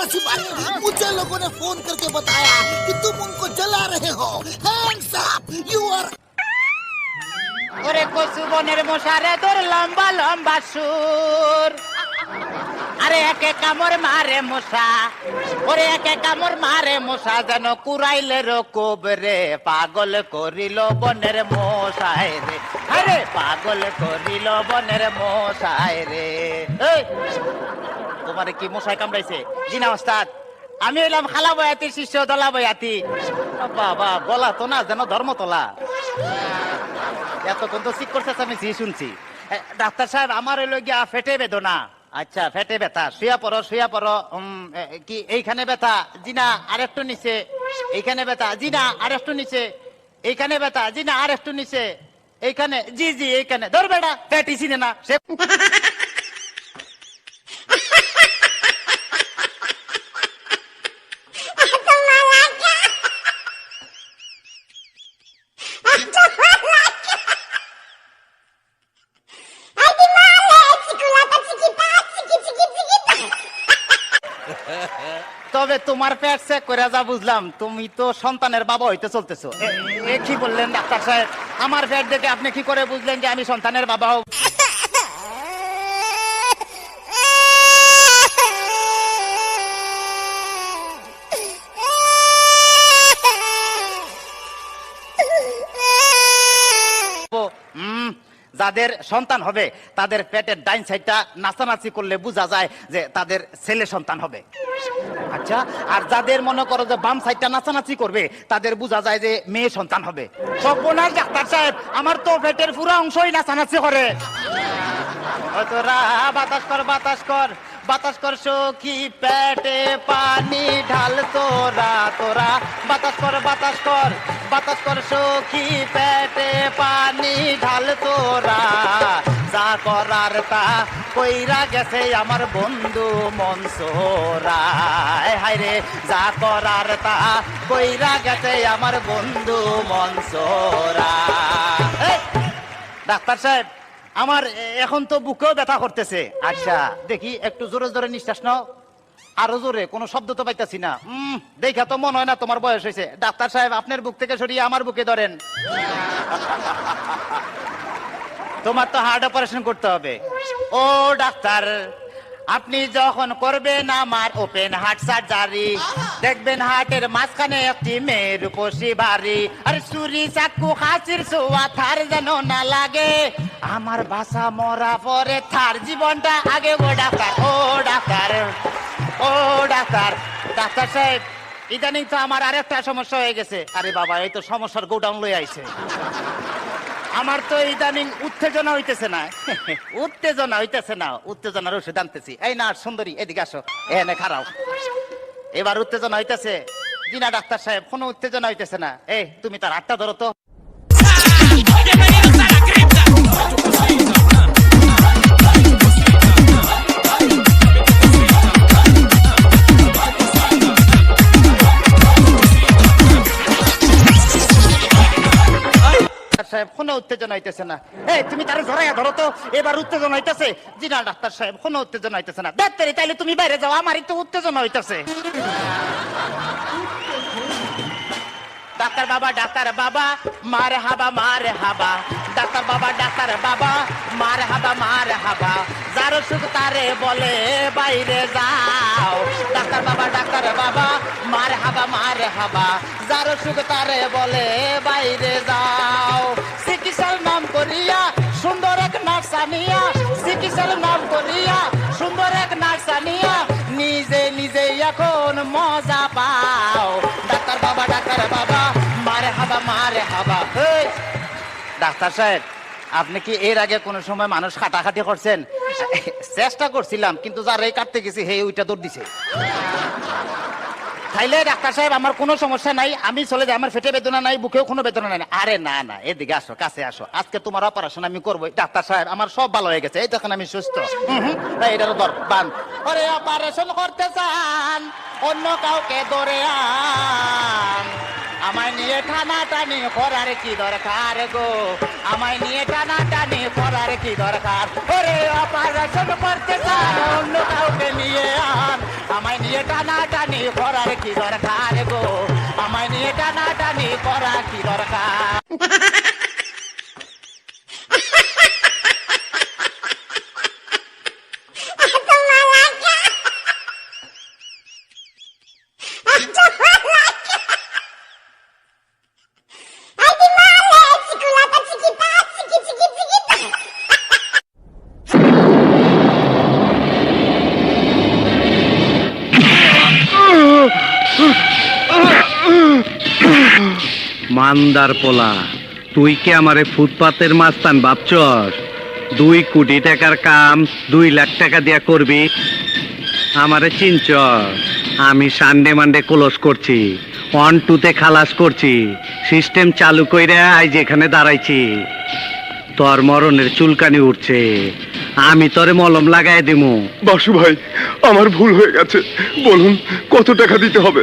ऐसी बात नहीं। मुझे लोगों ने फोन करके बताया कि तुम उनको जला रहे हो। Hands up, you are. ওরে কচু বনের মশারে তোর লম্বা লম্বা সুর, আরে একে কামড় মারে মশা, ওরে একে কামড় মারে মশা, যেন কুরাইলে রকব রে, পাগল করিল বনের মশায় রে, আরে পাগল করিল বনের মশায় রে। এই তোমারে কি মশাই কামড়াইছে? জি না ওস্তাদ, আমি হইলাম খালা বয়াতি শিষ্য দলা বয়াতি। বাবা গলা তো না যেন ধর্মতলা, এতক্ষণ তো ঠিক করছে আমি জি শুনছি। ডাক্তার সাহেব আমার হইল গিয়া ফেটে বেদনা। আচ্ছা ফেটে ব্যথা, শুয়া পড়ো শুয়া পড়ো। কি এইখানে ব্যথা? জি না আরেকটু নিচে। এইখানে ব্যথা? জি না আরেকটু নিচে। এইখানে ব্যথা? জি না আরেকটু নিচে। এইখানে? জি জি এইখানে। ধর বেটা পেটি চিনে না সে। তবে তোমার পেট চেক করে যা বুঝলাম তুমি তো সন্তানের বাবা হইতে চলতেছো। কি বললেন ডাক্তার সাহেব? আমার পেট দেখে আপনি কি করে বুঝলেন যে আমি সন্তানের বাবা হব? যাদের সন্তান হবে তাদের পেটের ডাইন সাইডটা নাচানাচি করলে বোঝা যায় যে তাদের ছেলে সন্তান হবে। আচ্ছা, আর যাদের মনে করো যে বাম সাইডটা নাচানাচি করবে তাদের বোঝা যায় যে মেয়ে সন্তান হবে। সর্বনাশ ডাক্তার সাহেব, আমার তো পেটের পুরো অংশই নাচানাচি করে। তোরা বাতাস কর বাতাস কর বাতাস কর সখী, পেটে পানি ঢাল তোরা, তোরা বাতাস কর বাতাস কর বাতাস কর সখী, পেটে পানি ঢাল তোরা, যা করার তা কইরা গেছে আমার বন্ধু মনসুরা। হায় রে, যা করার তা কইরা গেছে আমার বন্ধু মনসুরা। ডাক্তার সাহেব আমার এখন তো বুকেও ব্যথা করতেছে। আচ্ছা দেখি একটু জোরে জোরে নিঃশ্বাস নাও, আরো জোরে। কোনো শব্দ তো পাইতাছি না। দেখা তো মনে হয় না তোমার বয়স হয়েছে। ডাক্তার সাহেব আপনার বুক থেকে সরিয়ে আমার বুকে ধরেন। তোমার তো হার্ট অপারেশন করতে হবে। ও ডাক্তার, আপনি যখন করবেন আমার ওপেন হার্ট সার্জারি, দেখবেন হার্টের মাঝখানে একটি মেয়ের উপসী ভারী, আর ছুরি চাকু হাসির ছোঁয়া থার যেন না লাগে, আমার বাসা মরা পরে থার জীবনটা আগে। ও ডাক্তার, ও ডাক্তার, ও ডাক্তার। ডাক্তার সাহেব ইদানিং তো আমার আরেকটা সমস্যা হয়ে গেছে। আরে বাবা, এই তো সমস্যার গোডাউন লই আইছে। আমার তো ইদানিং উত্তেজনা হইতেছে না। উত্তেজনা হইতেছে না, উত্তেজনার ওষুধ আনতেছি। এই না সুন্দরী, এদিকে আসো, এখানে খারাও। এবার উত্তেজনা হইতেছে? জি না ডাক্তার সাহেব, কোনো উত্তেজনা হইতেছে না। এই তুমি তার হাতটা ধরো তো। সাহেব কোনো উত্তেজনা হইতেছে না। এই তুমি তারে ধরাইয়া ধরো তো, এবার উত্তেজনা হইতেছে? জি না ডাক্তার সাহেব, কোনো উত্তেজনা হইতেছে না। ডাক্তার তাইলে তুমি বাইরে যাও, আমারই তো উত্তেজনা হইতেছে। ডাক্তার বাবা, ডাক্তার বাবা, মারে হাবা মারে হাবা, ডাক্তার বাবা, ডাক্তার বাবা, মারে হাবা মারে হাবা, যার সুখ তারে বলে বাইরে যাও। ডাক্তার বাবা, ডাক্তার বাবা, মারে হাবা মারে হাবা, যার সুখ তারে বলে বাইরে যাও। চিকিৎসার নাম করিয়া সুন্দর এক নার্সানিয়া, চিকিৎসার নাম করিয়া সুন্দর এক নার্সানিয়া, নিজে নিজে এখন মজা পাও। ডাক্তার বাবা, ডাক্তার বাবা, মারে হাবা মারে হাবা। ডাক্তার সাহেব আপনি কি এর আগে কোন সময় মানুষ কাটাকাটি করছেন? চেষ্টা করছিলাম, কিন্তু যার এই কাটতে গেছি হে ওইটা দৌড় দিছে। তাইলে ডাক্তার সাহেব আমার কোনো সমস্যা নাই, আমি চলে যাই, আমার পেটে বেদনা নাই, বুকেও কোনো বেদনা নাই। আরে না না, এদিকে আসো, কাছে আসো, আজকে তোমার অপারেশন আমি করবো। ডাক্তার সাহেব আমার সব ভালো হয়ে গেছে, এই দেখেন আমি সুস্থ। এটারও দর বান। ওরে অপারেশন করতে চান, অন্য কাউকে ধরে আন, আমায় নিয়ে টানাটানি করার কি দরকার গো, আমায় নিয়ে টানাটানি করার কি দরকার। ওরে অপারেশন করতে চান, অন্য কাউকে নিয়ে আন, আমায় নিয়ে টানা করার কি দরকার গো, আমায় নিয়ে টানাটানি করা কি দরকার? মান্দার পোলা, তুই কি আমারে ফুটপাতের মাস্তান ভাবছস? 2 কোটি টাকার কাম 2 লাখ টাকা দিয়া করবি? আমারে চিনছ? আমি সানডে মানডে ক্লোজ করছি, 1-2 খালাস করছি, সিস্টেম চালু কইরা আজ এখানে দাঁড়াইছি। তোর মরণের চুলকানি উঠছে, আমি তোরে মলম লাগাই দিমু। বাসু ভাই, আমার ভুল হয়ে গেছে, বলুন কত টাকা দিতে হবে?